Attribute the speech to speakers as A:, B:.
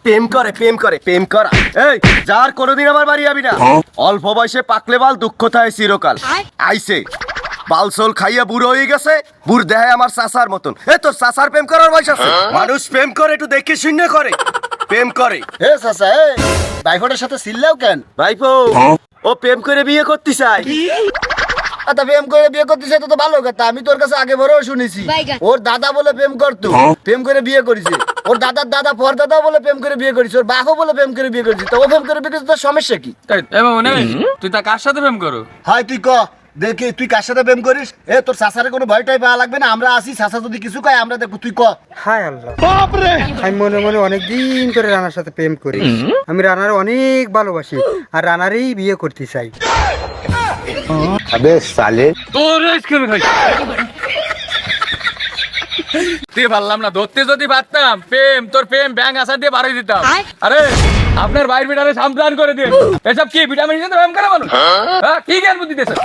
A: প্রেম করে প্রেম করা। এই যার কোনোদিন আমার বাড়ি যাবি না, অল্প বয়সে পাকলে বাল দুঃখ থাকে চিরকাল। আইছে বালসোল খাইয়া বুড়ো হয়ে গেছে, বুড় দেয় আমার চাচার মতন। এ তোর চাচার প্রেম করার বয়স আছে? মানুষ প্রেম করে একটু দেখে শুনে করে, প্রেম করে।
B: এ চাচা, এ ভাইফোটার সাথে চিল্লাও কেন?
A: ভাইপো ও প্রেম করে বিয়ে করতে চাই।
B: আচ্ছা, প্রেম করে বিয়ে করতে চাই তো ভালো কথা। আমি তোর কাছে আগে বড়ও শুনেছি ওর দাদা বলে প্রেম করতো, প্রেম করে বিয়ে করেছে। ওর দাদার দাদা পর দাদা বলে প্রেম করে বিয়ে করেছে, ওর বাপও বলে প্রেম করে বিয়ে করেছে। তো ও প্রেম করে বিয়ে করেছে, তোর সমস্যা কি?
C: তুই তা কার সাথে প্রেম করো?
B: হয় তুই ক দেখি, তুই কার সাথে প্রেম করিস? এ তোর চাচারে কোনো ভয়টাই পাওয়া লাগবে না, আমরা আসি। চাচা যদি কিছু কয় আমরা দেখবো, তুই ক।
D: হায় আল্লাহ, আমি মনে মনে অনেকদিন ধরে রানার সাথে প্রেম করি। আমি রানার অনেক ভালোবাসি আর রানারই বিয়ে করতে চাই।
C: তোর তুই পারলাম না ধরতে, যদি পারতাম তোর প্রেম ব্যাং আসার দিয়ে বাড়াই দিতাম। আরে আপনার বাইর বিটারে সামপ্লান করে দিয়ে এসব কি ভিটামিন দিয়ে প্রেম করে মানুষ? হ্যাঁ, কি জ্ঞান বুদ্ধি দিতেছে?